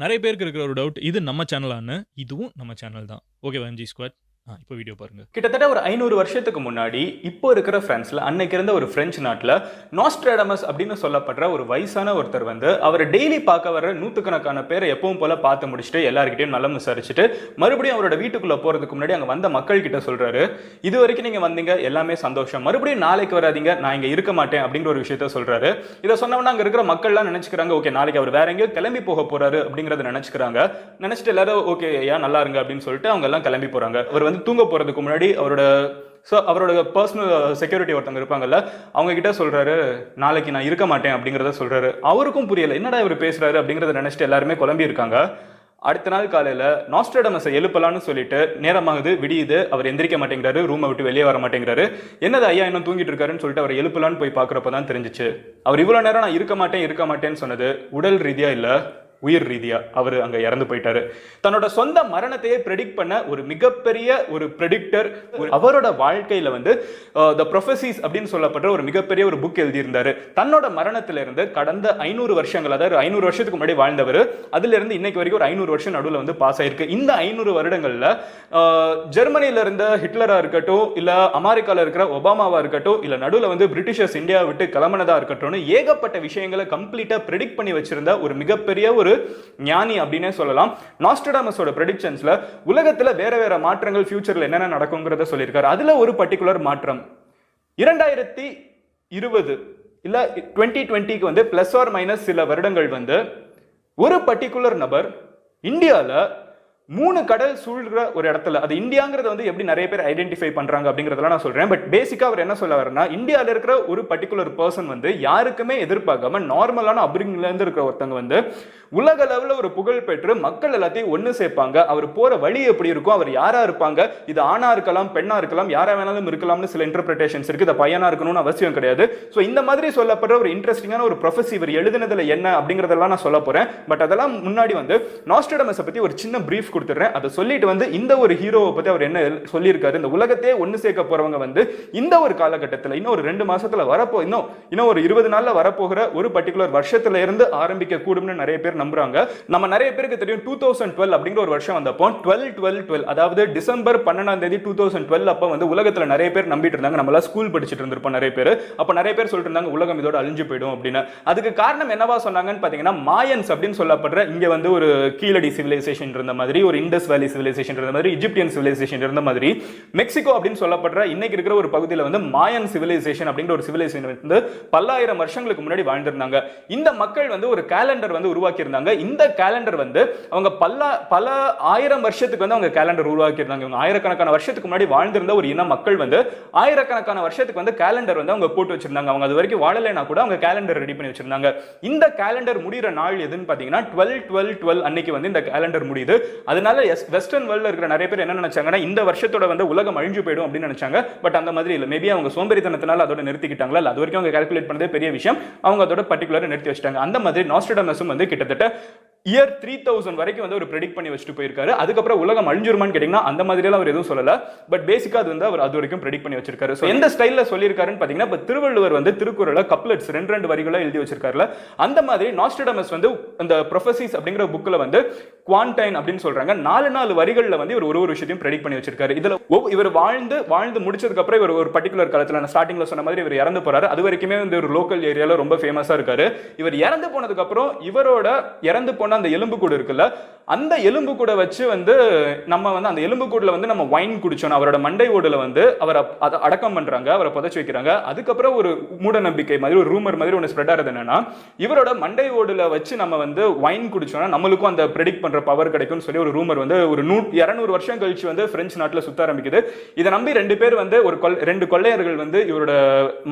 நெறைய பேருக்கு இருக்கிற ஒரு டவுட், இது நம்ம சேனலான்னு. இதுவும் நம்ம சேனல் தான். ஓகேவா எம்ஜி ஸ்குவாட்? இப்போ வீடியோ பாருங்க. கிட்டத்தட்ட ஒரு 500 வருஷத்துக்கு முன்னாடி இப்போ இருக்கிற பிரான்ஸ்ல அன்னைக்கு இருந்த ஒரு பிரெஞ்சு நாட்டில் நாஸ்ட்ராடமஸ் அப்படின்னு சொல்லப்படுற ஒரு வயசான ஒருத்தர் வந்து அவர் டெய்லி பார்க்க வர நூற்றுக்கணக்கான பேரை எப்பவும் போல பார்த்து முடிச்சுட்டு எல்லாருக்கிட்டையும் நலம் விசாரிச்சுட்டு மறுபடியும் அவரோட வீட்டுக்குள்ள போறதுக்கு முன்னாடி அங்கே வந்த மக்கள் கிட்ட சொல்றாரு, இது வரைக்கும் நீங்க வந்தீங்க எல்லாமே சந்தோஷம், மறுபடியும் நாளைக்கு வராதீங்க, நான் இங்க இருக்க மாட்டேன் அப்படிங்கிற ஒரு விஷயத்த சொல்றாரு. இதை சொன்னவனா அங்க இருக்கிற மக்கள்லாம் நினைச்சுக்கிறாங்க, ஓகே நாளைக்கு அவர் வேற எங்கேயோ கிளம்பி போக போறாரு அப்படிங்கறத நினைச்சிட்டு எல்லாரும் ஓகே ஏன் நல்லா இருங்க அப்படின்னு சொல்லிட்டு அவங்க எல்லாம் கிளம்பி போறாங்க. அவர் வந்து தூங்க போறதுக்கு முன்னாடி அவரோட பர்சனல் செக்யூரிட்டி ஒருத்தவங்க இருப்பாங்கல்ல, அவங்க கிட்ட சொல்றாரு நாளைக்கு நான் இருக்க மாட்டேன் அப்படிங்கறத சொல்றாரு. அவருக்கும் புரியல என்னடா இவர் பேசுறாரு அப்படிங்கறத நினைச்சிட்டு எல்லாருமே குழம்பி இருக்காங்க. அடுத்த நாள் காலையில நாஸ்ட்ராடமஸை எழுப்பலான்னு சொல்லிட்டு நேரமாகுது, விடியுது, அவர் எந்திரிக்க மாட்டேங்கிறாரு, ரூமை விட்டு வெளியே வர மாட்டேங்கிறாரு. என்னது ஐயா இன்னும் தூங்கிட்டு இருக்காருன்னு சொல்லிட்டு அவர் எழுப்பலான்னு போய் பாக்குறப்பதான் தெரிஞ்சிச்சு அவர் இவ்வளவு நேரம் நான் இருக்க மாட்டேன்னு சொன்னது உடல் ரீதியா இல்ல, உயிர் ரீதியா அவர் அங்க இறந்து போயிட்டாரு. தன்னோட சொந்த மரணத்தையே ப்ரெடிக்ட் பண்ண ஒரு மிகப்பெரிய ஒரு ப்ரெடிக்டர் அவரோட வாழ்க்கையில வந்து தி ப்ரொஃபசிஸ் அப்படின்னு சொல்லப்படுற ஒரு மிகப்பெரிய ஒரு புக் எழுதியிருந்தாரு. தன்னோட மரணத்தில இருந்து கடந்த 500 வருஷங்கள், அதாவது 500 வருஷத்துக்கு முன்னாடி வாழ்ந்தவர், அதுல இருந்து இன்னைக்கு வரைக்கும் ஒரு 500 வருஷம் நடுவில் வந்து பாஸ் ஆயிருக்கு. இந்த 500 வருடங்கள்ல ஜெர்மனியில இருந்த ஹிட்லரா இருக்கட்டும், இல்ல அமெரிக்கால இருக்கிற ஒபாமாவா இருக்கட்டும், இல்ல நடுவில் வந்து பிரிட்டிஷர்ஸ் இந்தியா விட்டு கிளம்பினதா இருக்கட்டும், ஏகப்பட்ட விஷயங்களை கம்ப்ளீட்டா ப்ரெடிக்ட் பண்ணி வச்சிருந்த ஒரு மிகப்பெரிய ஒரு ஞானி அப்படினே சொல்லலாம். நாஸ்ட்ராடமஸோட பிரெடிக்ஷன்ஸ்ல உலகத்துல வேற வேற மாற்றங்கள் ஃபியூச்சர்ல என்னென்ன நடக்கும்ங்கறத சொல்லியிருக்காரு. அதுல ஒரு பர்టిక్యులர் மாற்றம் 2020 இல்ல 2020க்கு வந்து பிளஸ் ஆர் மைனஸ் சில வருடங்கள் வந்து ஒரு பர்టిక్యులர் நபர் இந்தியால 3 கடல் சூழ்கிற ஒரு இடத்துல, அது இந்தியாங்கிறத வந்து எப்படி நிறைய பேர் ஐடென்டிஃபை பண்றாங்க அப்படிங்கறதெல்லாம் நான் சொல்றேன். பட் பேசிக்கா அவர் என்ன சொல்ல வரனா, இந்தியால இருக்கிற ஒரு பர்టిక్యులர் பர்சன் வந்து யாருக்குமே எதிர்பார்க்காம நார்மலான அப்ரிங்ல இருந்து இருக்கிற ஒருத்தங்க வந்து உலக அளவுல ஒரு புகழ் பெற்று மக்கள் எல்லாத்தையும் ஒண்ணு சேர்ப்பாங்க. அவர் போற வழி எப்படி இருக்கும், அவர் யாரா இருப்பாங்க, இது ஆணா இருக்கலாம் பெண்ணா இருக்கலாம் யாரா வேணாலும் இருக்கலாம்னு சில இன்டர்பிரேஷன்ஸ் இருக்கு. இது பையனா இருக்கணும்னு அவசியம் கிடையாது. சோ இந்த மாதிரி சொல்லப்படுற ஒரு இன்ட்ரெஸ்டிங்கான ஒரு ப்ரொஃபஸி இவர் எழுதுனதுல என்ன அப்படிங்கறதெல்லாம் நான் சொல்ல போறேன். பட் அதெல்லாம் முன்னாடி வந்து நாஸ்ட்ராடமஸை பத்தி ஒரு சின்ன பிரீஃப் கொடுத்துறேன். அதை சொல்லிட்டு வந்து இந்த ஒரு ஹீரோவை பத்தி அவர் என்ன சொல்லியிருக்காரு, இந்த உலகத்தையே ஒண்ணு சேர்க்க போறவங்க வந்து இந்த ஒரு காலகட்டத்தில் இன்னும் ஒரு 2 மாசத்துல இன்னும் ஒரு 20 நாள்ல வரப்போகிற ஒரு பர்టిక్యులர் வருஷத்துல இருந்து ஆரம்பிக்க கூடும்னு நிறைய பேர் நம்புறாங்க. நம்ம நிறைய பேருக்கு தெரியும் 2012 அப்படிங்கிற ஒரு வருஷம் வந்தப்போ 12 அதாவது டிசம்பர் 12ஆம் தேதி 2012 அப்ப வந்து உலகத்துல நிறைய பேர் நம்பிட்டு இருந்தாங்க. நம்மள ஸ்கூல் படிச்சிட்டு இருந்திருப்போம் நிறைய பேர். அப்ப நிறைய பேர் சொல்லிட்டு இருந்தாங்க உலகம் இதோட அழிஞ்சு போயிடும் அப்படின்னு. அதுக்கு காரணம் என்னவா சொன்னாங்கன்னு பாத்தீங்கன்னா, மாயன்ஸ் அப்படின்னு சொல்லப்படுற இங்க வந்து ஒரு கீழடி சிவிலைசேஷன் இருந்த மாதிரி, ஒரு இண்டஸ் வேலி சிவிலைசேஷன் இருந்த மாதிரி, இஜிப்தியன் சிவிலைசேஷன் இருந்த மாதிரி, மெக்சிகோ அப்படின்னு சொல்லப்படுற இன்னைக்கு இருக்கிற ஒரு பகுதியில் வந்து மாயன் சிவிலைசேஷன் அப்படிங்கிற ஒரு சிவிலைசேஷன் வந்து பல்லாயிரம் வருஷங்களுக்கு முன்னாடி வாழ்ந்திருந்தாங்க. இந்த மக்கள் வந்து ஒரு கேலண்டர் வந்து உருவாக்கி இருந்தாங்க. இந்த கேலண்டர் வந்து அவங்க பல ஆயிரம் வருஷத்துக்கு வந்து அவங்க கேலண்டர் உருவாக்கி இருந்தாங்க. ஆயிரக்கணக்கான வருஷத்துக்கு முன்னாடி வாழ்ந்திருந்த ஒரு இன மக்கள் வந்து ஆயிரக்கணக்கான வருஷத்துக்கு வந்து கேலண்டர் வந்து அவங்க போட்டு வச்சிருந்தாங்க. அவங்க அது வரைக்கும் வாழலைனா கூட அவங்க கேலண்டர் ரெடி பண்ணி வச்சிருந்தாங்க. இந்த கேலண்டர் முடிகிற நாள் எதுன்னு பாத்தீங்கன்னா 12/12/12 அன்னைக்கு வந்து இந்த கேலண்டர் முடியுது. அதனால வெஸ்டர்ன் வேர்ல்ட்ல இருக்கிற நிறைய பேர் என்ன நினைச்சாங்கன்னா இந்த வருஷத்தோட வந்து உலகம் அழிஞ்சு போயிடும் அப்படின்னு நினைச்சாங்க. பட் அந்த மாதிரி இல்ல. மேபி அவங்க சோம்பேறித்தனத்தினால அதோட நிறுத்திக்கிட்டாங்களா, அது வரைக்கும் அவங்க கால்குலேட் பண்ணதே பெரிய விஷயம். அவங்க அதோட பர்టిక్యులர் நிறுத்தி வச்சிட்டாங்க. அந்த மாதிரி நாஸ்ட்ராடமஸும் வந்து கிட்டத்தட்ட இயர் 3000 வரைக்கும் வந்து அவர் ப்ரெடிக்ட் பண்ணி வச்சுட்டு போயிருக்காரு. அதுக்கப்புறம் உலகம் அழிஞ்சிருமான்னு கேட்டீங்கன்னா அந்த மாதிரிலாம் அவர் எதுவும் சொல்லல. பட் பேசிக்கா அது வந்து அவர் அது வரைக்கும் ப்ரெடிக்ட் பண்ணி வச்சிருக்காரு. சோ எந்த ஸ்டைல்ல சொல்லியிருக்காருன்னு பாத்தீங்கன்னா, இப்ப திருவள்ளுவர் வந்து திருக்குறளை கப்லெட்ஸ் 2 வரிகளா எழுதி வச்சிருக்காருல, அந்த மாதிரி நாஸ்ட்ராடமஸ் வந்து அந்த ப்ரொஃபசிஸ் அப்படிங்கிற புக்ல வந்து குவான்டைன் அப்படின்னு சொல்றாங்க 4 வரிகள்ல வந்து இவர் ஒரு விஷயத்தையும் ப்ரெடிக்ட் பண்ணி வச்சிருக்காரு. இதுல இவர் வாழ்ந்து முடிச்சதுக்கு அப்புறம் இவர் ஒரு பர்టిక్యులர் காலத்துல நான் ஸ்டார்டிங்ல சொன்ன மாதிரி இவர் இறந்து போறாரு. அது வரைக்குமே வந்து ஒரு லோக்கல் ஏரியால ரொம்ப ஃபேமஸா இருக்காரு. இவர் இறந்து போனதுக்கு அப்புறம் இவரோட இறந்து போன அந்த எலும்பு கூடு இருக்குல்ல, அந்த எலும்பு கூட வச்சு வந்து நம்ம வந்து அந்த எலும்பு கூடுல வந்து நம்ம வைன் குடிச்சோம். அவரோட மண்டை ஓடுல வந்து அவர் அடக்கம் பண்றாங்க, அவரை புதைச்சு வைக்கிறாங்க. அதுக்கப்புறம் ஒரு மூட நம்பிக்கை மாதிரி ஒரு ரூமர் மாதிரி ஒன்று ஸ்ப்ரெட் ஆகுது என்னன்னா, இவரோட மண்டை ஓடுல வச்சு நம்ம வந்து வைன் குடிச்சோம்னா நம்மளுக்கும் அந்த ப்ரெடிக்ட் பண்ற பவர் கிடைக்கும்னு சொல்லி ஒரு ரூமர் வந்து ஒரு 200 வருஷம் கழிச்சு வந்து பிரெஞ்சு நாட்டுல சுத்த ஆரம்பிக்குது. இதை நம்பி 2 பேர் வந்து ஒரு 2 கொள்ளையர்கள் வந்து இவரோட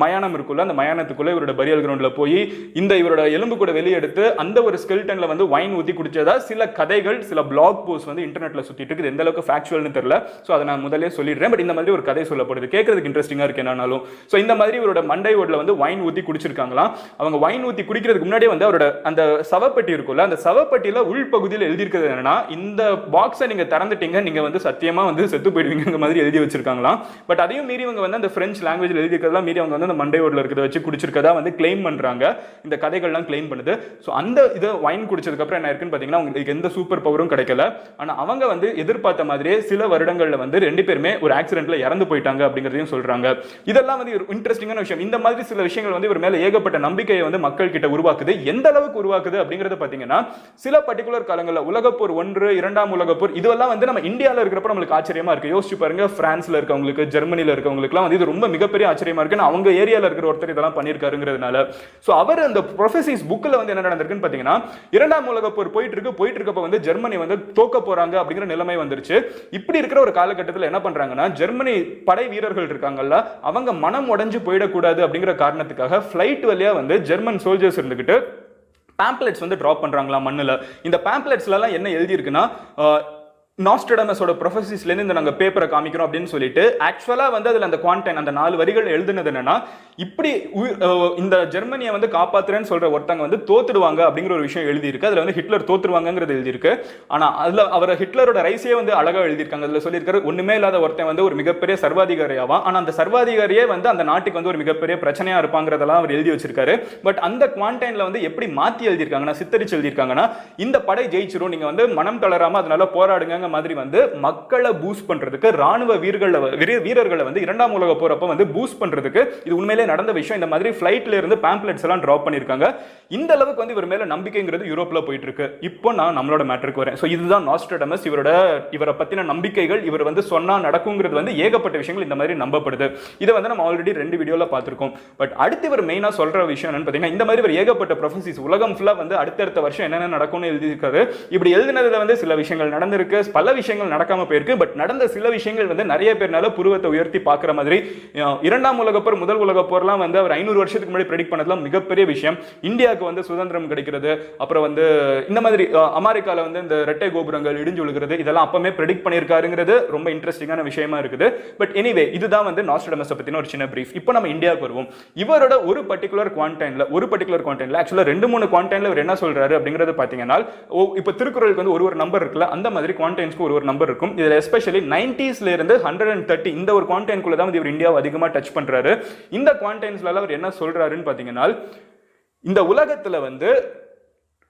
மயானம் இருக்குல்ல, அந்த மயானத்துக்குள்ள இவரோட பரியல் கிரவுண்ட்ல போய் இந்த இவரோட எலும்பு கூட வெளியெடுத்து அந்த ஒரு ஸ்கெல்டன்ல வந்து வைன் ஊத்தி குடிச்சதா சில கதைகள், சில பிளாக் போஸ்ட் வந்து இன்டர்நெட்ல சுத்திட்டு இருக்கு. எந்த அளவுக்கு ஃபேக்சுவல்னு தெரியல. சோ அதை நான் முதல்ல சொல்லிடுறேன். பட் இந்த மாதிரி ஒரு கதை சொல்லப்படுது, கேட்கறதுக்கு இன்ட்ரெஸ்டிங்கா இருக்கு என்னாலும். சோ இந்த மாதிரி இவரோட மண்டை ஓடுல வந்து வைன் ஊத்தி குடிச்சிருக்காங்களாம். அவங்க வைன் ஊத்தி குடிக்கிறதுக்கு முன்னாடியே வந்து அவரோட அந்த சவப்பெட்டி இருக்குல்ல, அந்த சவப்பெட்டியில உள்பகுதியில் எழுதி எழுதியிருக்கிறது என்னன்னா, இந்த பாக்ஸை நீங்க திறந்துட்டீங்க, நீங்க வந்து சத்தியமா வந்து செத்து போயிடுவீங்க மாதிரி எழுதி வச்சிருக்காங்களாம். பட் அதையும் மீறி இவங்க வந்து அந்த பிரெஞ்சு லாங்குவேஜ்ல எழுதிக்கிறதெல்லாம் மீறி அவங்க வந்து அந்த மண்டை ஓடல இருக்கிறத வச்சு குடிச்சிருக்கதா வந்து கிளைம் பண்றாங்க. இந்த கதைகள்லாம் கிளைம் பண்ணுது. ஸோ அந்த இதை வைன் குடிச்சதுக்கு அப்புறம் என்ன இருக்குன்னு பாத்தீங்கன்னா, உங்களுக்கு எந்த சூப்பர் பவரும் கிடைக்கல. ஆனா அவங்க வந்து எதிர்பார்த்த மாதிரியே சில வருடங்கள்ல வந்து 2 பேருமே ஒரு ஆக்சிடென்ட்ல இறந்து போயிட்டாங்க அப்படிங்கறதையும் சொல்றாங்க. இதெல்லாம் வந்து இன்ட்ரெஸ்டிங்கான விஷயம். இந்த மாதிரி சில விஷயங்கள் வந்து இவர் மேல ஏகப்பட்ட நம்பிக்கையை வந்து மக்கள் கிட்ட உருவாக்குது. எந்த அளவுக்கு உருவாக்குது அப்படிங்கறத பாத்தீங்கன்னா, சில பர்டிகுலர் காலங்கள்ல உலகப்போர் 1, 2ஆம் உலகப்போர் இதெல்லாம் வந்து நம்ம இந்தியால இருக்கிறப்ப நம்மளுக்கு ஆச்சரியமா இருக்கு. யோசிச்சு பாருங்க, பிரான்ஸ்ல இருக்கவங்களுக்கு, ஜெர்மனில இருக்கவங்களுக்குலாம் வந்து இது ரொம்ப மிகப்பெரிய ஆச்சரியமா இருக்கு. அவங்க ஏரியால இருக்கிற ஒருத்தர் இதெல்லாம் பண்ணிருக்காருங்கிறதுனால. சோ அவர் அந்த ப்ரொஃபசிஸ் புக்ல வந்து என்ன நடந்திருக்குன்னு பாத்தீங்கன்னா, 2ஆம் உலகப்போர் போயிட்டு இருக்கப்ப வந்து ஜெர்மனி வந்து தோக்க போறாங்க அப்படிங்கிற நிலைமை வந்துருச்சு. இப்படி இருக்கிற ஒரு காலகட்டத்தில் என்ன பண்றாங்கன்னா, ஜெர்மனி படை வீரர்கள் இருக்காங்கல்ல, அவங்க மனம் உடைஞ்சு போயிடக்கூடாது அப்படிங்கிற காரணத்துக்காக ஃபிளைட் வழியா வந்து ஜெர்மன் சோல்ஜர்ஸ் இருந்துகிட்டு பேம்ப்ளெட்ஸ் வந்து டிராப் பண்றாங்களா மண்ணுல. இந்த பேம்ப்ளெட்ஸ்ல எல்லாம் என்ன எழுதி இருக்குன்னா, நாஸ்ட்ரடாமஸோட ப்ரொஃபசிஸ்ல இருந்து நாங்க பேப்பரை காமிக்கிறோம் அப்படின்னு சொல்லிட்டு ஆக்சுவலா வந்து அதுல அந்த குவான்டைன் அந்த 4 வரிகள் எழுதுனது என்னன்னா, இப்படி இந்த ஜெர்மனியை வந்து காப்பாத்துறேன்னு சொல்ற ஒருத்தங்க வந்து தோத்துடுவாங்க அப்படிங்கிற ஒரு விஷயம் எழுதி இருக்கு. அதுல வந்து ஹிட்லர் தோத்துருவாங்கிறது எழுதி இருக்கு. ஆனா அதுல அவர் ஹிட்லரோட ரைஸே வந்து அழகா எழுதியிருக்காங்க. அதுல சொல்லியிருக்காரு, ஒண்ணுமே இல்லாத ஒருத்தன் வந்து ஒரு மிகப்பெரிய சர்வாதிகாரியாவா, ஆனா அந்த சர்வாதிகாரியே வந்து அந்த நாட்டுக்கு வந்து ஒரு மிகப்பெரிய பிரச்சனையா இருப்பாங்கிறதெல்லாம் அவர் எழுதி வச்சிருக்காரு. பட் அந்த குவான்டைன்ல வந்து எப்படி மாத்தி எழுதியிருக்காங்கன்னா, சித்தரிச்சு எழுதியிருக்காங்கன்னா, இந்த படை ஜெயிச்சிரும், நீங்க வந்து மனம் தளராம அதனால போராடுங்க மாதிரி வந்து மக்களை பூஸ்ட் பண்றதுக்கு, ராணுவ வீரர்களை வந்து 2ஆம் உலக போறப்ப வந்து பூஸ்ட் பண்றதுக்கு இது உண்மையிலே நடந்த விஷயம். இந்த மாதிரி ஃளைட்ல இருந்து பேம்ப்ளெட்ஸ் எல்லாம் டிராப் பண்ணிருக்காங்க. இந்த அளவுக்கு வந்து இவர் மேல நம்பிக்கைங்கிறது யூரோப்ல போயிட்டு இருக்கு. இப்போ நான் நம்மளோட மேட்டருக்கு வரேன். சோ இதுதான் நாஸ்ட்ரடாமஸ். இவரை பத்தின நம்பிக்கைகள், இவர் வந்து சொன்னா நடக்குங்கிறது வந்து ஏகப்பட்ட விஷயங்கள் இந்த மாதிரி நம்பப்படுது. இதை வந்து நம்ம ஆல்ரெடி 2 வீடியோல பார்த்திருக்கோம். பட் அடுத்து இவர் மெயினா சொல்ற விஷயம் என்னன்னு பாத்தீங்கன்னா, இந்த மாதிரி ஒரு ஏகப்பட்ட ப்ரொஃபசிஸ் உலகம் ஃபுல்லா வந்து அடுத்தடுத்த வருஷம் என்னென்ன நடக்கும்னு எழுதியிருக்காரு. இப்படி எழுதினதுல வந்து சில விஷயங்கள் நடந்திருக்கு, பல விஷயங்கள் நடக்காம போயிருக்கு. பட் நடந்த சில விஷயங்கள் வந்து நிறைய பேர்னால புருவத்தை உயர்த்தி பார்க்குற மாதிரி. 2ஆம் உலகப்போர், முதல் உலகப்போர்லாம் வந்து அவர் 500 வருஷத்துக்கு முன்னாடி ப்ரெடிக்ட் பண்ணதுலாம் மிகப்பெரிய விஷயம். இந்தியாவுக்கு வந்து சுதந்திரம் கிடைக்கிறது, அப்புறம் வந்து இந்த மாதிரி அமெரிக்கால வந்து இந்த இரட்டை கோபுரங்கள் இடிஞ்சு விழுகிறது, இதெல்லாம் அப்பவே ப்ரெடிக்ட் பண்ணியிருக்காருங்கிறது ரொம்ப இன்ட்ரெஸ்டிங்கான விஷயமா இருக்குது. பட் எனிவே, இதுதான் வந்து நாஸ்ட்ரடாமஸ் பத்தின ஒரு சின்ன பிரீஃப். இப்போ நம்ம இந்தியாவுக்கு வருவோம். இவரோட ஒரு பர்டிகுலர் குவான்டைன்ல ஆக்சுவலா 2-3 குவான்டைன்ல இவர் என்ன சொல்றாரு அப்படிங்கறது பாத்தீங்கன்னா, இப்போ திருக்குறளுக்கு வந்து ஒரு நம்பர் இருக்குல்ல, அந்த மாதிரி குவான்டைன்ஸ்க்கு ஒரு நம்பர் இருக்கும். இதுல எஸ்பெஷலி 90ஸ்ல இருந்து 130 இந்த ஒரு குவான்டைன்குள்ள தான் இவர் இந்தியாவை அதிகமா டச் பண்றாரு. இந்த குவான்டைன்ஸ்ல அவர் என்ன சொல்றாருன்னு பாத்தீங்கன்னா, இந்த உலகத்துல வந்து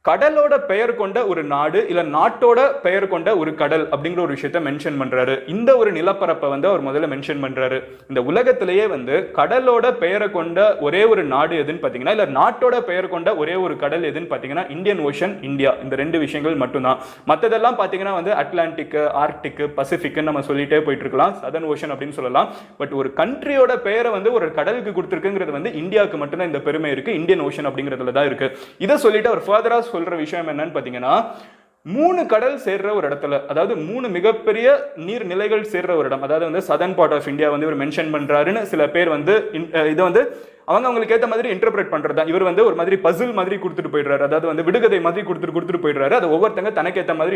கடலோட பெயர் கொண்ட ஒரு நாடு இல்ல நாட்டோட பெயர் கொண்ட ஒரு கடல் அப்படிங்கிற ஒரு விஷயத்தை மென்ஷன் பண்றாரு. இந்த ஒரு நிலப்பரப்பை வந்து அவர் முதல்ல மென்ஷன் பண்றாரு. இந்த உலகத்திலேயே வந்து கடலோட பெயரை கொண்ட ஒரே ஒரு நாடு எதுன்னு பாத்தீங்கன்னா, இல்ல நாட்டோட பெயர் கொண்ட ஒரே ஒரு கடல் எதுன்னு பாத்தீங்கன்னா, இந்தியன் ஓஷன், இந்தியா. இந்த 2 விஷயங்கள் மட்டும்தான். மத்ததெல்லாம் பாத்தீங்கன்னா வந்து அட்லாண்டிக், ஆர்டிக், பசிபிக் நம்ம சொல்லிட்டே போயிட்டு இருக்கலாம், சதர்ன் ஓஷன் அப்படின்னு சொல்லலாம். பட் ஒரு கண்ட்ரியோட பெயரை வந்து ஒரு கடலுக்கு கொடுத்திருக்குங்கிறது வந்து இந்தியாவுக்கு மட்டும்தான் இந்த பெருமை இருக்கு. இந்தியன் ஓஷன் அப்படிங்கிறதுல தான் இருக்கு. இதை சொல்லிட்டு அவர் ஃபர்தரா சொல்ற விஷயம் என்னன்னு பாத்தீங்கன்னா, 3 கடல் சேர்ற ஒரு இடத்துல, அதாவது 3 மிகப்பெரிய நீர்நிலைகள் சேர்ற ஒரு இடம், அதாவது வந்து சதர்ன் பார்ட் ஆஃப் இந்தியா வந்து இவர் மென்ஷன் பண்றாருன்னு சில பேர் வந்து இதை வந்து அவங்களுக்கு ஏற்ற மாதிரி இன்டர்பிரேட் பண்றதா. இவர் வந்து ஒரு மாதிரி பசில் மாதிரி கொடுத்துட்டு போயிடுறாரு, அதாவது வந்து விடுகதை மாதிரி கொடுத்துட்டு போயிடுறாரு. அது ஒவ்வொருத்தங்க தனக்கு ஏற்ற மாதிரி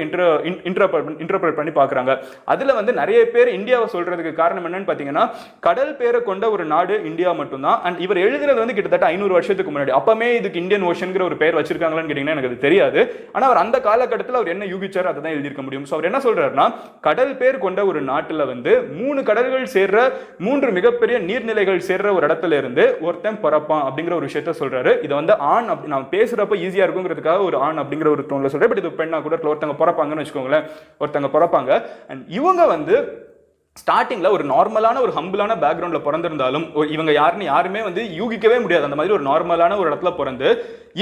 இன்டர்பிரேட் பண்ணி பாக்குறாங்க. அதுல வந்து நிறைய பேர் இந்தியாவை சொல்றதுக்கு காரணம் என்னன்னு பாத்தீங்கன்னா, கடல் பேரை கொண்ட ஒரு நாடு இந்தியா மட்டும்தான். அண்ட் இவர் எழுதுறது வந்து கிட்டத்தட்ட 500 வருஷத்துக்கு முன்னாடி. அப்பமே இதுக்கு இந்தியன் ஓஷன்ங்கிற ஒரு பேர் வச்சிருக்காங்களான்னு கேட்டீங்கன்னா எனக்கு அது தெரியாது. ஆனா அவர் அந்த காலகட்டத்தில் அவர் என்ன யூகிச்சார் அதை தான் எழுதியிருக்க முடியும். ஸோ அவர் என்ன சொல்றாருன்னா, கடல் பேர் கொண்ட ஒரு நாட்டில் வந்து 3 கடல்கள் சேர்ற 3 மிகப்பெரிய நீர்நிலைகள் சேர்ற ஒரு இடத்துல இருந்து ஒருத்தன் பறப்பான் அப்படிங்கிற ஒரு விஷயத்த சொல்றாரு. இதை வந்து ஆண் நான் பேசுறப்ப ஈஸியா இருக்குங்கிறதுக்காக ஒரு ஆண் அப்படிங்கிற ஒரு டோன்ல சொல்றேன். பட் இது பெண்ணா கூட ஒருத்தங்க பறப்பாங்கன்னு வச்சுக்கோங்களேன், ஒருத்தங்க பறப்பாங்க. அண்ட் இவங்க வந்து ஸ்டார்டிங்ல ஒரு நார்மலான ஒரு ஹம்பிளான பேக்ரவுண்ட்ல பிறந்திருந்தாலும் இவங்க யாருமே வந்து யூகிக்கவே முடியாது. அந்த மாதிரி ஒரு நார்மலான ஒரு இடத்துல பிறந்து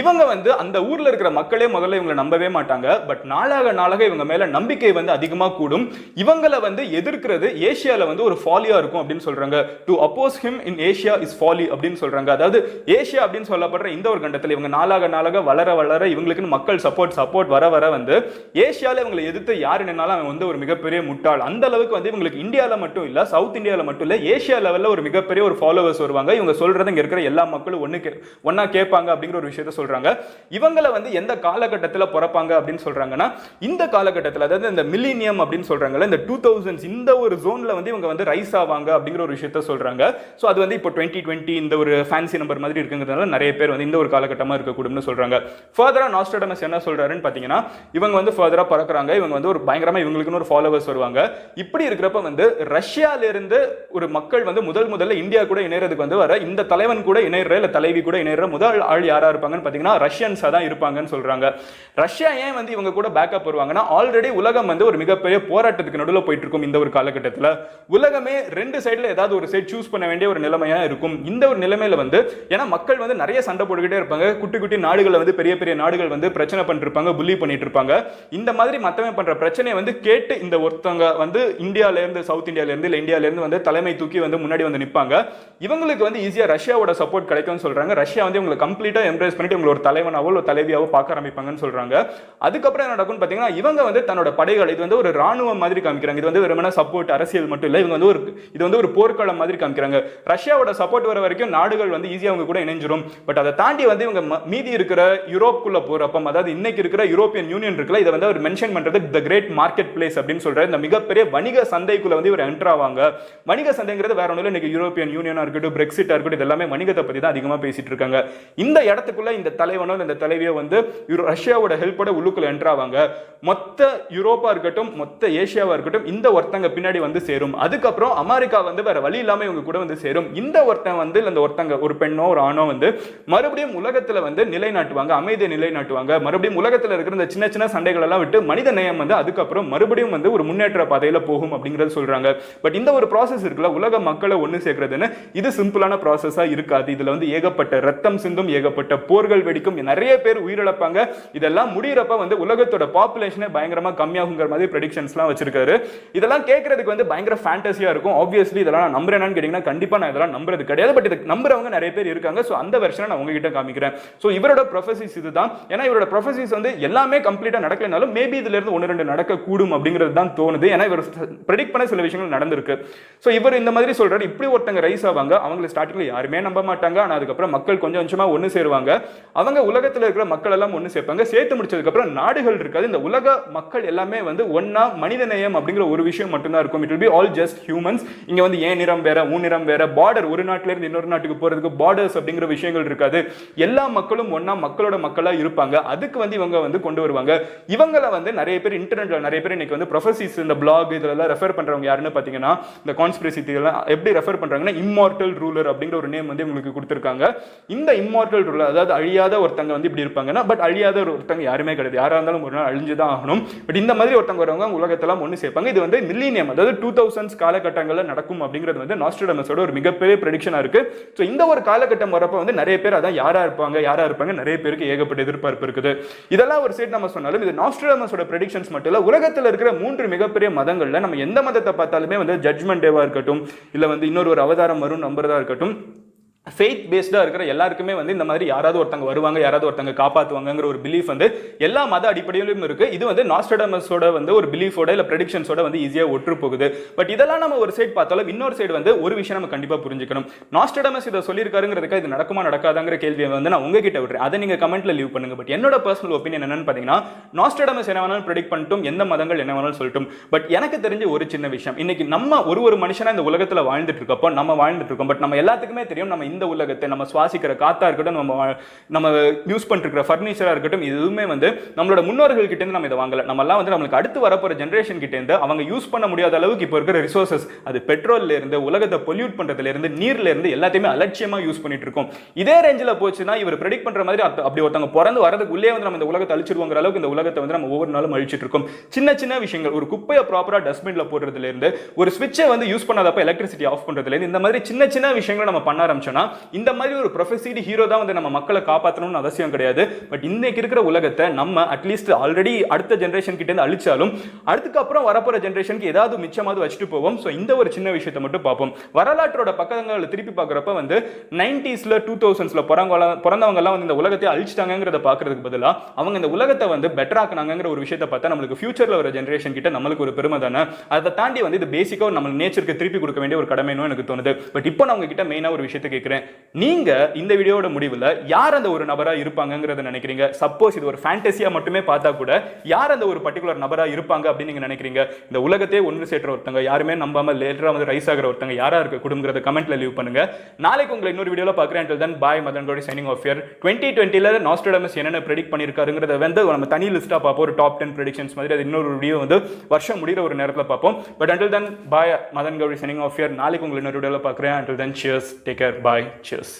இவங்க வந்து அந்த ஊர்ல இருக்கிற மக்களே முதல்ல இவங்களை நம்பவே மாட்டாங்க. பட் நாளாக இவங்க மேல நம்பிக்கை வந்து அதிகமா கூடும். இவங்களை வந்து எதிர்க்கிறது ஏசியால வந்து ஒரு ஃபாலியா இருக்கும் அப்படின்னு சொல்றாங்க. To oppose him in Asia is folly அப்படின்னு சொல்றாங்க. அதாவது ஏசியா அப்படின்னு சொல்லப்படுற இந்த ஒரு கண்டத்தில் இவங்க நாளாக வளர இவங்களுக்கு மக்கள் சப்போர்ட் வர வந்து ஏசியால இவங்களை எதிர்த்து யாரு நின்னாலும் அவன் வந்து ஒரு மிகப்பெரிய முட்டாள். அந்த அளவுக்கு வந்து இவங்களுக்கு இந்தியா இந்தியால மட்டும் இல்ல, சவுத் இந்தியால மட்டும் இல்ல, ஏசியா லெவல்ல ஒரு மிகப்பெரிய ஒரு ஃபாலோவர்ஸ் வருவாங்க. இவங்க சொல்றது இங்க இருக்கிற எல்லா மக்களும் ஒண்ணா கேட்பாங்க அப்படிங்கிற ஒரு விஷயத்தை சொல்றாங்க. இவங்கள வந்து எந்த காலகட்டத்தில் பிறப்பாங்க அப்படின்னு சொல்றாங்கன்னா, இந்த காலகட்டத்தில், அதாவது இந்த மில்லினியம் அப்படின்னு சொல்றாங்கல்ல, இந்த 2000s இந்த ஒரு ஜோன்ல வந்து இவங்க வந்து ரைஸ் ஆவாங்க அப்படிங்கிற ஒரு விஷயத்தை சொல்றாங்க. சோ அது வந்து இப்போ 2020 இந்த ஒரு ஃபேன்சி நம்பர் மாதிரி இருக்குங்கிறதுனால நிறைய பேர் வந்து இந்த ஒரு காலகட்டமா இருக்கக்கூடும்னு சொல்றாங்க. ஃபர்தரா நாஸ்ட்ராடமஸ் என்ன சொல்றாருன்னு பாத்தீங்கன்னா, இவங்க வந்து ஃபர்தரா பறக்குறாங்க, இவங்க வந்து ஒரு பயங்கரமா இவங்களுக்குன்னு ஒரு ஃபாலோவர்ஸ் வருவாங்க. இப்படி இருக்கிறப்ப வந்து ரஷ்யால இருந்து ஒரு மக்கள் வந்து முதல்ல இந்தியா கூட இணையறதுக்கு வந்து வர இந்த தலைவன் கூட இணையற இல்ல தலைவி கூட இணையற முதல் ஆள் யாரா இருப்பாங்கன்னு பாத்தீங்கன்னா ரஷ்யன்ஸா தான் இருப்பாங்கன்னு சொல்றாங்க. ரஷ்யா ஏன் வந்து இவங்க கூட பேக்கப் வருவாங்கன்னா, ஆல்ரெடி உலகம் வந்து ஒரு மிகப்பெரிய போராட்டத்துக்கு நடுவில் போயிட்டு இருக்கும். இந்த ஒரு காலகட்டத்தில் உலகமே ரெண்டு சைடுல ஏதாவது ஒரு சைடு சூஸ் பண்ண வேண்டிய ஒரு நிலைமையா இருக்கும். இந்த ஒரு நிலைமையில வந்து ஏன்னா மக்கள் வந்து நிறைய சண்டை போட்டுக்கிட்டே இருப்பாங்க. குட்டி குட்டி நாடுகள் வந்து பெரிய பெரிய நாடுகள் வந்து பிரச்சனை பண்ணிட்டு இருப்பாங்க, புள்ளி பண்ணிட்டு இருப்பாங்க. இந்த மாதிரி மத்தவங்க பண்ற பிரச்சனையை வந்து கேட்டு இந்த ஒருத்தவங்க வந்து இந்தியால இருந்து, சவுத் இந்தியால இருந்து இல்ல இந்தியால இருந்து வந்து தலைமை தூக்கி வந்து முன்னாடி வந்து நிப்பாங்க. இவங்களுக்கு வந்து ஈஸியா ரஷ்யாவோட சப்போர்ட் கிடைக்கும்னு சொல்றாங்க. ரஷ்யா வந்து இவங்களை கம்ப்ளீட்டா எம்ப்ரேஸ் பண்ணிட்டு இவங்க ஒரு தலைவனாவோ ஒரு தலைவியாவோ பார்க்க ஆரம்பிப்பாங்கன்னு சொல்றாங்க. அதுக்கப்புறம் என்ன நடக்கும்னு பாத்தீங்கன்னா, இவங்க வந்து தன்னோட படைகள் இது வந்து ஒரு ராணுவம் மாதிரி காமிக்கிறாங்க. இது வந்து வெறுமனே சப்போர்ட் அரசியல் மட்டும் இல்ல, இவங்க வந்து இது வந்து ஒரு போர்க்களம் மாதிரி காமிக்கிறாங்க. ரஷ்யாவோட சப்போர்ட் வர வரைக்கும் நாடுகள் வந்து ஈஸியா அவங்க கூட இணைஞ்சிரும். பட் அதை தாண்டி வந்து இவங்க மீதி இருக்கிற யூரோப்புக்குள்ள போறப்ப, அதாவது இன்னைக்கு இருக்கிற யூரோப்பியன் யூனியன் இருக்குல்ல, இதை வந்து அவர் மென்ஷன் பண்றது தி கிரேட் மார்க்கெட் பிளேஸ் அப்படின்னு சொல்றாரு. இந்த மிகப்பெரிய வணிக சந்தைக்குள்ள வந்து இவர் என்டர் ஆவாங்க. வணிக சந்தைங்கிறது வேற ஒண்ணும் இல்ல, இன்னைக்கு யூரோப்பியன் யூனியனா இருக்கட்டும், பிரெக்சிட்டா இருக்கட்டும், இது எல்லாமே வணிகத்தை பத்தி தான் அதிகமா பேசிட்டு இருக்காங்க. இந்த இடத்துக்குள்ள இந்த தலைவனோ இந்த தலைவியோ வந்து ரஷ்யாவோட ஹெல்ப்போட உள்ளுக்குள்ள என்டர் ஆவாங்க. மொத்த யூரோப்பா இருக்கட்டும், மொத்த ஏசியாவா இருக்கட்டும், இந்த ஒருத்தங்க பின்னாடி வந்து சேரும். அதுக்கப்புறம் அமெரிக்கா வந்து வேற வழி இல்லாம இவங்க கூட வந்து சேரும். இந்த ஒருத்தன் வந்து இந்த ஒருத்தங்க ஒரு பெண்ணோ ஒரு ஆணோ வந்து மறுபடியும் உலகத்துல வந்து நிலைநாட்டுவாங்க, அமைதியை நிலைநாட்டுவாங்க. மறுபடியும் உலகத்துல இருக்கிற இந்த சின்ன சின்ன சண்டைகள் எல்லாம் விட்டு மனித நேயம் வந்து அதுக்கப்புறம் மறுபடியும் வந்து ஒரு முன்னேற்ற பாதையில போகும் அப்படிங்கறது சொல்றாங்க. பட் இந்த ஒரு ப்ராசஸ் இருக்குல்ல, உலக மக்களை ஒண்ணு சேர்க்கிறதுன்னு, இது சிம்பிளான ப்ராசஸா இருக்காது. இதுல வந்து ஏகப்பட்ட ரத்தம் சிந்தும், ஏகப்பட்ட போர்கள் வெடிக்கும், நிறைய பேர் உயிரிழப்பாங்க. இதெல்லாம் முடியறப்ப வந்து உலகத்தோட பாப்புலேஷனே பயங்கரமா கம்மியாகுங்கிற மாதிரி ப்ரெடிக்ஷன்ஸ்லாம் வச்சிருக்காரு. இதெல்லாம் கேட்கறதுக்கு வந்து பயங்கர ஃபேண்டசியா இருக்கும். ஆப்வியஸ்லி இதெல்லாம் நான் நம்புறேன்னு கேட்டீங்கன்னா கண்டிப்பா நான் இதெல்லாம் நம்புறது கிடையாது. பட் இதை நம்புறவங்க நிறைய பேர் இருக்காங்க. சோ அந்த வெர்ஷனை நான் உங்ககிட்ட காமிக்கிறேன். சோ இவரோட ப்ரொஃபசிஸ் இதுதான். ஏன்னா இவரோட ப்ரொஃபசிஸ் வந்து எல்லாமே கம்ப்ளீட்டா நடக்கலனாலும் மேபி இதுல இருந்து ஒன்று ரெண்டு நடக்க கூடும் அப்படிங்கிறது தான் தோணுது. ஏன்னா இவர் ப்ரெடிக்ட் பண்ண சில விஷயங்கள் நடந்திருக்கு. சோ இவர் இந்த மாதிரி சொல்றாரு, இப்படி ஒருத்தங்க ரைஸ் ஆவாங்க, அவங்களை ஸ்டார்டிங்ல யாருமே நம்ப மாட்டாங்க. ஆனா அதுக்கப்புறம் மக்கள் கொஞ்சம் கொஞ்சமா ஒண்ணு சேருவாங்க. அவங்க உலகத்துல இருக்கிற மக்கள் எல்லாம் ஒண்ணு சேர்ப்பாங்க. சேர்த்து முடிச்சதுக்கு அப்புறம் நாடுகள் இருக்காது. இந்த உலக மக்கள் எல்லாமே வந்து ஒண்ணா மனித நேயம் அப்படிங்கிற ஒரு விஷயம் மட்டும் தான் இருக்கும். It will be all just humans. இங்க வந்து ஏன் நிறம் வேற, ஊன் நிறம் வேற, பார்டர் ஒரு நாட்டுல இருந்து இன்னொரு நாட்டுக்கு போறதுக்கு பார்டர்ஸ் அப்படிங்கிற விஷயங்கள் இருக்காது. எல்லா மக்களும் ஒண்ணா மக்களோட மக்களா இருப்பாங்க. அதுக்கு வந்து இவங்க வந்து கொண்டு வருவாங்க. இவங்கள வந்து நிறைய பேர் இன்டர்நெட்ல நிறைய பேர் இன்னைக்கு வந்து ப்ரொஃபசிஸ் இந்த பிளாக் இதெல்லாம் ரெஃபர் பண்றவங்க யாருன்னு பாத்தீங்கன்னா, இந்த கான்ஸ்பிரசி தியரிலாம் எப்படி ரெஃபர் பண்றாங்கன்னா, இம்மார்டல் ரூலர் அப்படிங்கிற ஒரு நேம் வந்து உங்களுக்கு கொடுத்திருக்காங்க. இந்த இம்மார்டல் ரூலர், அதாவது அழியாத ஒருத்தங்க வந்து இப்படி இருப்பாங்கன்னா, பட் அழியாத ஒருத்தங்க யாருமே கிடையாது. யாரா இருந்தாலும் ஒரு நாள் அழிஞ்சுதான் ஆகணும். பட் இந்த மாதிரி ஒருத்தங்க வரவங்க உலகத்தெல்லாம் ஒண்ணு சேர்ப்பாங்க. இது வந்து மில்லினியம், அதாவது 2000s காலகட்டங்கள்ல நடக்கும் அப்படிங்கிறது வந்து நாஸ்ட்ராடமஸோட ஒரு மிகப்பெரிய ப்ரெடிக்ஷனா இருக்கு. சோ இந்த ஒரு காலகட்டம் வரப்ப வந்து நிறைய பேர் அதான் யாரா இருப்பாங்க நிறைய பேருக்கு ஏகப்பட்ட எதிர்பார்ப்பு இருக்குது. இதெல்லாம் ஒரு சைடு நம்ம சொன்னாலும் இது நாஸ்ட்ராடமஸோட ப்ரெடிக்ஷன்ஸ் மட்டும் இல்ல. உலகத்துல இருக்கிற 3 மிகப்பெரிய மதங்கள்ல நம்ம எந்த மதத்தை பார்த்தாலுமே வந்து ஜட்ஜ்மென்ட் டேவா இருக்கட்டும், இல்ல வந்து இன்னொரு ஒரு அவதாரம் வரும் நம்புறதா இருக்கட்டும், ஃபெய்த் பேஸ்டா இருக்கிற எல்லாருக்குமே வந்து இந்த மாதிரி யாராவது ஒருத்தங்க வருவாங்க, யாராவது ஒருத்தங்க காப்பாத்துவாங்கங்கிற ஒரு பிலீஃப் வந்து எல்லா மத அடிப்படையிலும் இருக்கு. இது வந்து நாஸ்ட்ராடமஸோட வந்து ஒரு பிலீஃபோட இல்ல ப்ரெடிக்ஷன்ஸோட வந்து ஈஸியா ஒற்று போகுது. பட் இதெல்லாம் நம்ம ஒரு சைடு பார்த்தாலும் இன்னொரு சைடு வந்து ஒரு விஷயம் நம்ம கண்டிப்பா புரிஞ்சுக்கணும். நாஸ்ட்ராடமஸ் இதை சொல்லியிருக்காருங்கிறதுக்கு இது நடக்குமா நடக்காதாங்கிற கேள்வியை வந்து நான் உங்ககிட்ட விடுறேன். அதை நீங்க கமெண்ட்ல லீவ் பண்ணுங்க. பட் என்னோட பர்சனல் ஒப்பீனியன் என்னன்னு பாத்தீங்கன்னா, நாஸ்ட்ராடமஸ் என்ன வேணாலும் ப்ரெடிக்ட் பண்ணிட்டும், எந்த மதங்கள் என்ன வேணாலும் சொல்லட்டும். பட் எனக்கு தெரிஞ்ச ஒரு சின்ன விஷயம், இன்னைக்கு நம்ம ஒரு மனுஷனா இந்த உலகத்துல வாழ்ந்துட்டு இருக்கப்போ நம்ம வாழ்ந்துட்டு இருக்கோம். பட் நம்ம எல்லாத்துக்குமே தெரியும், நம்ம இந்த உலகத்தை நம்ம சுவாசிக்கிற காத்தா இருக்கட்டும், நம்ம யூஸ் பண்ணிருக்கிற ஃபர்னிச்சரா இருக்கட்டும், இதுவுமே வந்து நம்மளோட முன்னோர்கள் கிட்ட இருந்து நம்ம இதை வாங்கல. நம்ம எல்லாம் வந்து நம்மளுக்கு அடுத்து வரப்போற ஜெனரேஷன் கிட்ட இருந்து அவங்க யூஸ் பண்ண முடியாத அளவுக்கு இப்போ இருக்கிற ரிசோர்சஸ், அது பெட்ரோல்ல இருந்து உலகத்தை பொல்யூட் பண்றதுல இருந்து நீர்ல இருந்து எல்லாத்தையுமே அலட்சியமா யூஸ் பண்ணிட்டு இருக்கோம். இதே ரேஞ்சில போச்சுன்னா இவர் ப்ரெடிக்ட் பண்ற மாதிரி அப்படி ஒருத்தங்க பிறந்து வரதுக்கு உள்ளே வந்து நம்ம இந்த உலகத்தை அழிச்சிருவோங்கிற அளவுக்கு இந்த உலகத்தை வந்து நம்ம ஒவ்வொரு நாளும் அழிச்சிட்டு இருக்கோம். சின்ன சின்ன விஷயங்கள், ஒரு குப்பையை ப்ராப்பரா டஸ்ட்பின்ல போடுறதுல இருந்து, ஒரு ஸ்விட்சை வந்து யூஸ் பண்ணாதப்ப எலக்ட்ரிசிட்டி ஆஃப் பண்றதுல இருந்து, இந்த மாதிரி சின்ன சின்ன விஷயங்களை நம்ம பண்ண ஆரம்பிச்சோம்னா அப்படின்னா இந்த மாதிரி ஒரு ப்ரொஃபஸிடு ஹீரோ தான் வந்து நம்ம மக்களை காப்பாற்றணும்னு அவசியம் கிடையாது. பட் இன்னைக்கு இருக்கிற உலகத்தை நம்ம அட்லீஸ்ட் ஆல்ரெடி அடுத்த ஜென்ரேஷன் கிட்ட இருந்து அழிச்சாலும் அதுக்கப்புறம் வரப்போற ஜென்ரேஷனுக்கு ஏதாவது மிச்சமாவது வச்சுட்டு போவோம். ஸோ இந்த ஒரு சின்ன விஷயத்தை மட்டும் பார்ப்போம். வரலாற்றோட பக்கங்களை திருப்பி பார்க்குறப்ப வந்து 90s 2000s பிறந்தவங்க எல்லாம் வந்து இந்த உலகத்தை அழிச்சிட்டாங்கிறத பார்க்கறதுக்கு பதிலாக அவங்க இந்த உலகத்தை வந்து பெட்டர் ஆக்குனாங்கிற ஒரு விஷயத்தை பார்த்தா நம்மளுக்கு ஃபியூச்சர்ல வர ஜென்ரேஷன் கிட்ட நம்மளுக்கு ஒரு பெருமை தானே. அதை தாண்டி வந்து இது பேசிக்கா நம்ம நேச்சருக்கு திருப்பி கொடுக்க வேண்டிய ஒரு கடமைன்னு எனக்கு தோணுது. பட் இப்போ நான் உங்ககிட்ட மெயினா ஒரு விஷயத்தை கேட்கிறேன், நீங்க இந்த வீடியோட முடிவில் யார் அந்த ஒரு நபரா இருப்பாங்கிறத நினைக்கிறீங்க? சப்போஸ் இது ஒரு ஃபேண்டசியா மட்டுமே பார்த்தா கூட யார் அந்த ஒரு பர்டிகுலர் நபரா இருப்பாங்க அப்படின்னு நீங்க நினைக்கிறீங்க? இந்த உலகத்தையே ஒன்று சேர்ற ஒருத்தங்க, யாருமே நம்பாம லேட்டரா வந்து ரைஸ் ஆகிற ஒருத்தங்க யாரா இருக்க குடும்பங்கிறத கமெண்ட்ல லீவ் பண்ணுங்க. நாளைக்கு உங்களை இன்னொரு வீடியோல பார்க்குறேன். until then bye, Madan Gauri signing off here. 2020 நாஸ்ட்ராடமஸ் என்னென்ன ப்ரெடிக்ட் பண்ணியிருக்காருங்கிறத வந்து நம்ம தனி லிஸ்டா பார்ப்போம். ஒரு டாப் 10 ப்ரெடிக்ஷன்ஸ் மாதிரி அது இன்னொரு வீடியோ வந்து வருஷம் முடிகிற ஒரு நேரத்தில் பார்ப்போம். But until then bye, Madan Gauri signing off here. நாளைக்கு உங்களை இன்னொரு வீடியோல பார்க்குறேன். until then cheers, take care, bye, cheers.